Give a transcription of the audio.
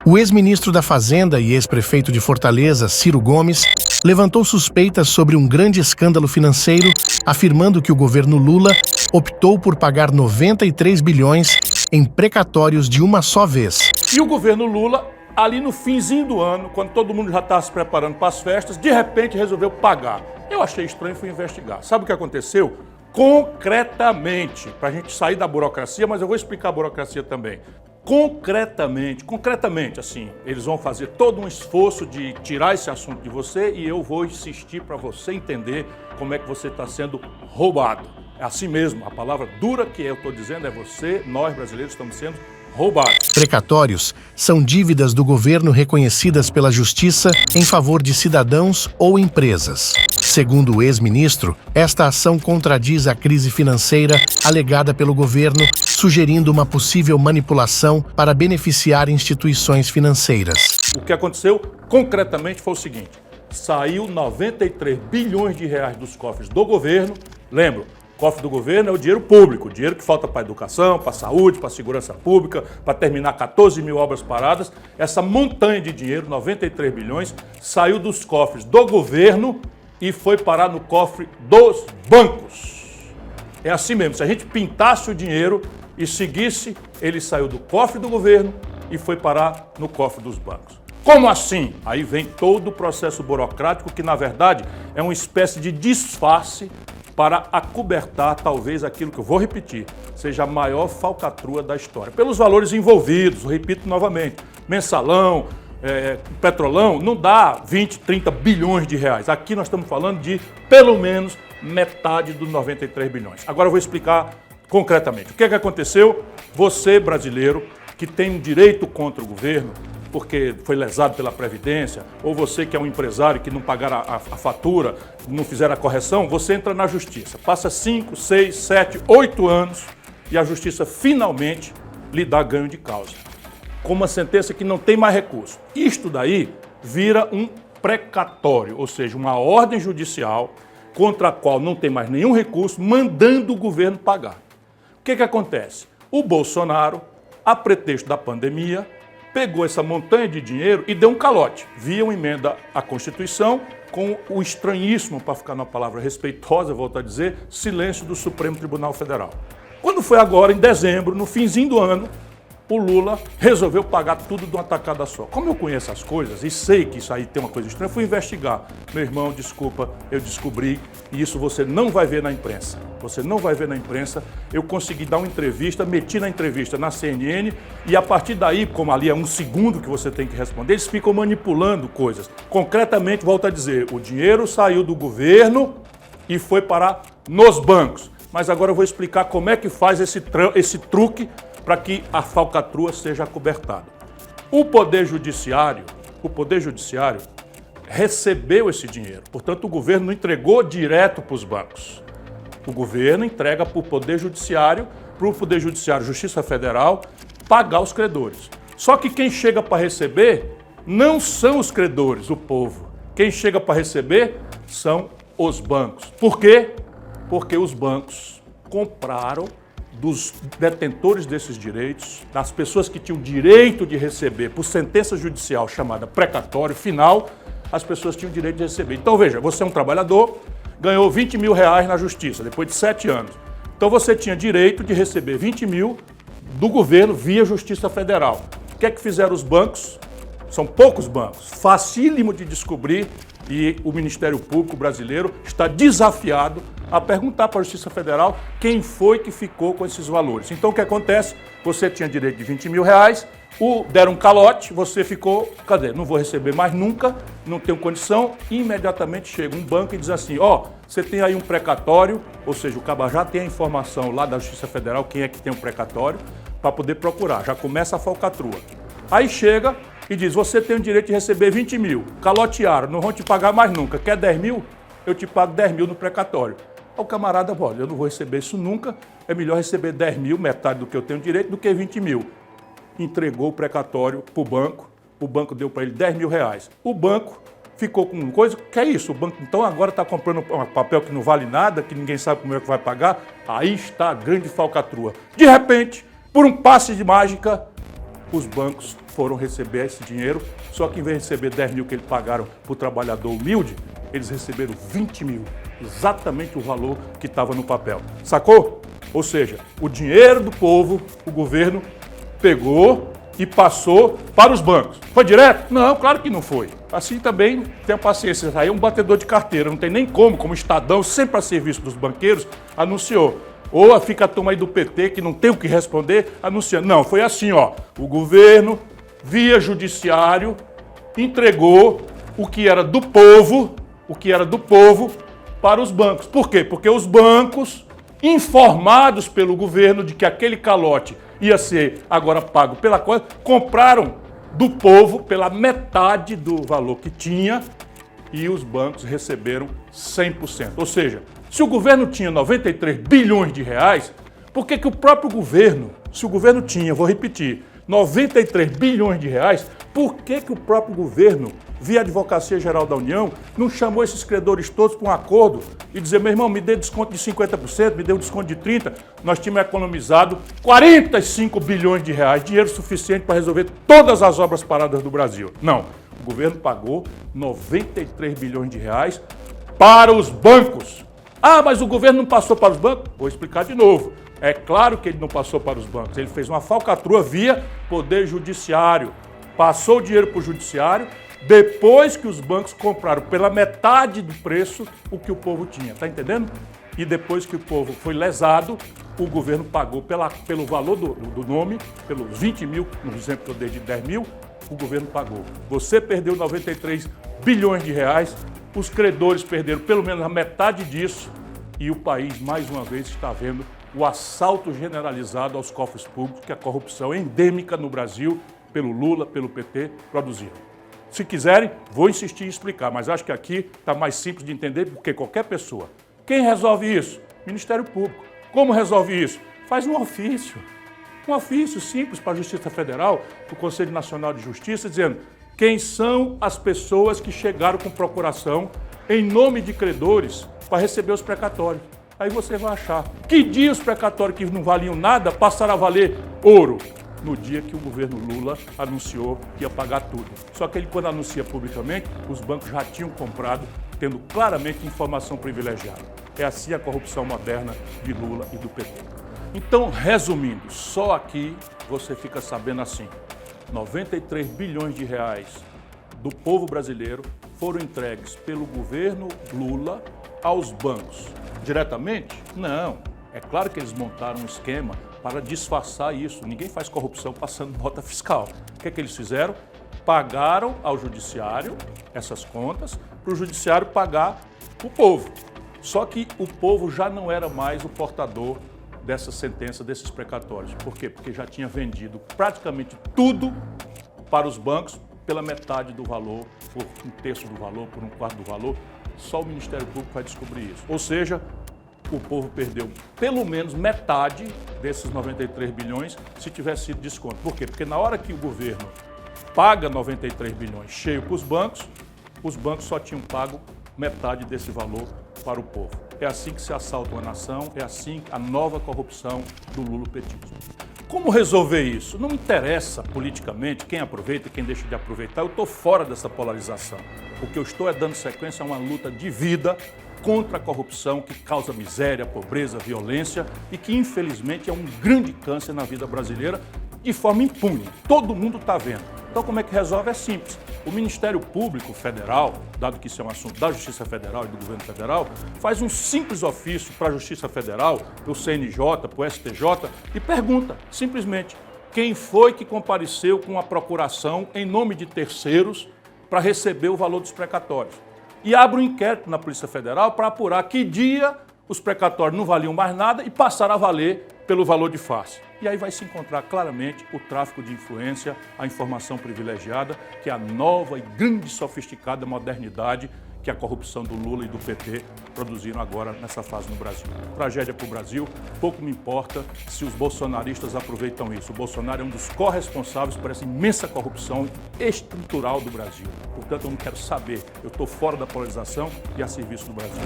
O ex-ministro da Fazenda e ex-prefeito de Fortaleza, Ciro Gomes, levantou suspeitas sobre um grande escândalo financeiro, afirmando que o governo Lula optou por pagar 93 bilhões em precatórios de uma só vez. E o governo Lula, ali no finzinho do ano, quando todo mundo já estava se preparando para as festas, de repente resolveu pagar. Eu achei estranho e fui investigar. Sabe o que aconteceu? Concretamente, para a gente sair da burocracia, mas eu vou explicar a burocracia também. Concretamente, assim, eles vão fazer todo um esforço de tirar esse assunto de você e eu vou insistir para você entender como é que você está sendo roubado. É assim mesmo, a palavra dura que eu estou dizendo é você, nós brasileiros estamos sendo roubados. Precatórios são dívidas do governo reconhecidas pela Justiça em favor de cidadãos ou empresas. Segundo o ex-ministro, esta ação contradiz a crise financeira alegada pelo governo, sugerindo uma possível manipulação para beneficiar instituições financeiras. O que aconteceu concretamente foi o seguinte: saiu 93 bilhões de reais dos cofres do governo. Lembro, o cofre do governo é o dinheiro público, o dinheiro que falta para a educação, para a saúde, para a segurança pública, para terminar 14 mil obras paradas. Essa montanha de dinheiro, 93 bilhões, saiu dos cofres do governo e foi parar no cofre dos bancos. É assim mesmo, se a gente pintasse o dinheiro e seguisse, ele saiu do cofre do governo e foi parar no cofre dos bancos. Como assim? Aí vem todo o processo burocrático que, na verdade, é uma espécie de disfarce para acobertar, talvez, aquilo que eu vou repetir, seja a maior falcatrua da história. Pelos valores envolvidos, repito novamente, mensalão, petrolão, não dá 20, 30 bilhões de reais. Aqui nós estamos falando de, pelo menos, metade dos 93 bilhões. Agora eu vou explicar concretamente. O que é que aconteceu? Você, brasileiro, que tem um direito contra o governo, porque foi lesado pela Previdência, ou você que é um empresário que não pagar a fatura, não fizer a correção, você entra na Justiça. Passa 5, 6, 7, 8 anos e a Justiça finalmente lhe dá ganho de causa, com uma sentença que não tem mais recurso. Isto daí vira um precatório, ou seja, uma ordem judicial contra a qual não tem mais nenhum recurso, mandando o governo pagar. O que acontece? O Bolsonaro, a pretexto da pandemia, pegou essa montanha de dinheiro e deu um calote, via uma emenda à Constituição, com o estranhíssimo, para ficar numa palavra respeitosa, volto a dizer, silêncio do Supremo Tribunal Federal. Quando foi agora, em dezembro, no finzinho do ano, o Lula resolveu pagar tudo de uma tacada só. Como eu conheço as coisas e sei que isso aí tem uma coisa estranha, eu fui investigar. Meu irmão, desculpa, eu descobri, e isso você não vai ver na imprensa. Você não vai ver na imprensa. Eu consegui dar uma entrevista, meti na entrevista na CNN, e a partir daí, como ali é um segundo que você tem que responder, eles ficam manipulando coisas. Concretamente, volto a dizer, o dinheiro saiu do governo e foi parar nos bancos. Mas agora eu vou explicar como é que faz esse truque para que a falcatrua seja acobertada. O Poder Judiciário recebeu esse dinheiro, portanto o governo não entregou direto para os bancos. O governo entrega para o Poder Judiciário, Justiça Federal, pagar os credores. Só que quem chega para receber não são os credores, o povo. Quem chega para receber são os bancos. Por quê? Porque os bancos compraram dos detentores desses direitos, das pessoas que tinham direito de receber por sentença judicial chamada precatório final, as pessoas tinham direito de receber. Então veja, você é um trabalhador, ganhou 20 mil reais na justiça depois de 7 anos. Então você tinha direito de receber 20 mil do governo via Justiça Federal. O que é que fizeram os bancos? São poucos bancos, facílimo de descobrir, e o Ministério Público brasileiro está desafiado a perguntar para a Justiça Federal quem foi que ficou com esses valores. Então o que acontece? Você tinha direito de 20 mil reais, deram um calote, você ficou, cadê? Não vou receber mais nunca, não tenho condição, e imediatamente chega um banco e diz assim, você tem aí um precatório, ou seja, o caba já tem a informação lá da Justiça Federal, quem é que tem um precatório, para poder procurar, já começa a falcatrua. Aí chega e diz, você tem o direito de receber 20 mil, calotearam, não vão te pagar mais nunca, quer 10 mil? Eu te pago 10 mil no precatório. O camarada, olha, eu não vou receber isso nunca, é melhor receber 10 mil, metade do que eu tenho direito, do que 20 mil. Entregou o precatório para o banco deu para ele 10 mil reais. O banco ficou com coisa, que é isso? O banco então agora está comprando um papel que não vale nada, que ninguém sabe como é que vai pagar. Aí está a grande falcatrua. De repente, por um passe de mágica, os bancos foram receber esse dinheiro, só que em vez de receber 10 mil que eles pagaram para o trabalhador humilde, eles receberam 20 mil, exatamente o valor que estava no papel. Sacou? Ou seja, o dinheiro do povo, o governo pegou e passou para os bancos. Foi direto? Não, claro que não foi. Assim também, tenha paciência, isso aí é um batedor de carteira, não tem nem como o Estadão, sempre a serviço dos banqueiros, anunciou. Ou fica a turma aí do PT, que não tem o que responder, anunciando. Não, foi assim, ó, o governo, via judiciário, entregou o que era do povo, para os bancos. Por quê? Porque os bancos, informados pelo governo de que aquele calote ia ser agora pago pela coisa, compraram do povo pela metade do valor que tinha e os bancos receberam 100%. Ou seja, se o governo tinha 93 bilhões de reais, por que o próprio governo, se o governo tinha, vou repetir, 93 bilhões de reais, por que o próprio governo, via Advocacia Geral da União, não chamou esses credores todos para um acordo e dizer, meu irmão, me dê desconto de 50%, me dê um desconto de 30%, nós tínhamos economizado 45 bilhões de reais, dinheiro suficiente para resolver todas as obras paradas do Brasil. Não, o governo pagou 93 bilhões de reais para os bancos. Ah, mas o governo não passou para os bancos? Vou explicar de novo. É claro que ele não passou para os bancos, ele fez uma falcatrua via Poder Judiciário. Passou o dinheiro para o Judiciário, depois que os bancos compraram pela metade do preço o que o povo tinha, tá entendendo? E depois que o povo foi lesado, o governo pagou pelo valor do nome, pelos 20 mil, no exemplo que eu dei de 10 mil, o governo pagou. Você perdeu 93 bilhões de reais, os credores perderam pelo menos a metade disso e o país, mais uma vez, está vendo o assalto generalizado aos cofres públicos que a corrupção endêmica no Brasil, pelo Lula, pelo PT, produziram. Se quiserem, vou insistir em explicar, mas acho que aqui está mais simples de entender porque qualquer pessoa. Quem resolve isso? Ministério Público. Como resolve isso? Faz um ofício simples para a Justiça Federal, para o Conselho Nacional de Justiça, dizendo quem são as pessoas que chegaram com procuração em nome de credores para receber os precatórios. Aí você vai achar que dia os precatórios que não valiam nada passaram a valer ouro. No dia que o governo Lula anunciou que ia pagar tudo. Só que ele, quando anuncia publicamente, os bancos já tinham comprado, tendo claramente informação privilegiada. É assim a corrupção moderna de Lula e do PT. Então, resumindo, só aqui você fica sabendo assim, 93 bilhões de reais do povo brasileiro foram entregues pelo governo Lula aos bancos. Diretamente? Não. É claro que eles montaram um esquema para disfarçar isso. Ninguém faz corrupção passando nota fiscal. O que é que eles fizeram? Pagaram ao judiciário essas contas para o judiciário pagar o povo. Só que o povo já não era mais o portador dessa sentença, desses precatórios. Por quê? Porque já tinha vendido praticamente tudo para os bancos pela metade do valor, por um terço do valor, por um quarto do valor. Só o Ministério Público vai descobrir isso. Ou seja, o povo perdeu pelo menos metade desses 93 bilhões se tivesse sido desconto. Por quê? Porque na hora que o governo paga 93 bilhões cheio para os bancos só tinham pago metade desse valor para o povo. É assim que se assalta uma nação, é assim a nova corrupção do lulopetismo. Como resolver isso? Não interessa politicamente quem aproveita e quem deixa de aproveitar. Eu estou fora dessa polarização. O que eu estou é dando sequência a uma luta de vida contra a corrupção que causa miséria, pobreza, violência e que, infelizmente, é um grande câncer na vida brasileira de forma impune. Todo mundo está vendo. Então, como é que resolve? É simples. O Ministério Público Federal, dado que isso é um assunto da Justiça Federal e do Governo Federal, faz um simples ofício para a Justiça Federal, para o CNJ, para o STJ e pergunta, simplesmente, quem foi que compareceu com a procuração em nome de terceiros para receber o valor dos precatórios. E abre um inquérito na Polícia Federal para apurar que dia os precatórios não valiam mais nada e passaram a valer pelo valor de face. E aí vai se encontrar claramente o tráfico de influência, a informação privilegiada, que é a nova e grande sofisticada modernidade que a corrupção do Lula e do PT produziram agora nessa fase no Brasil. Tragédia para o Brasil, pouco me importa se os bolsonaristas aproveitam isso. O Bolsonaro é um dos corresponsáveis por essa imensa corrupção estrutural do Brasil. Portanto, eu não quero saber. Eu estou fora da polarização e a serviço do Brasil.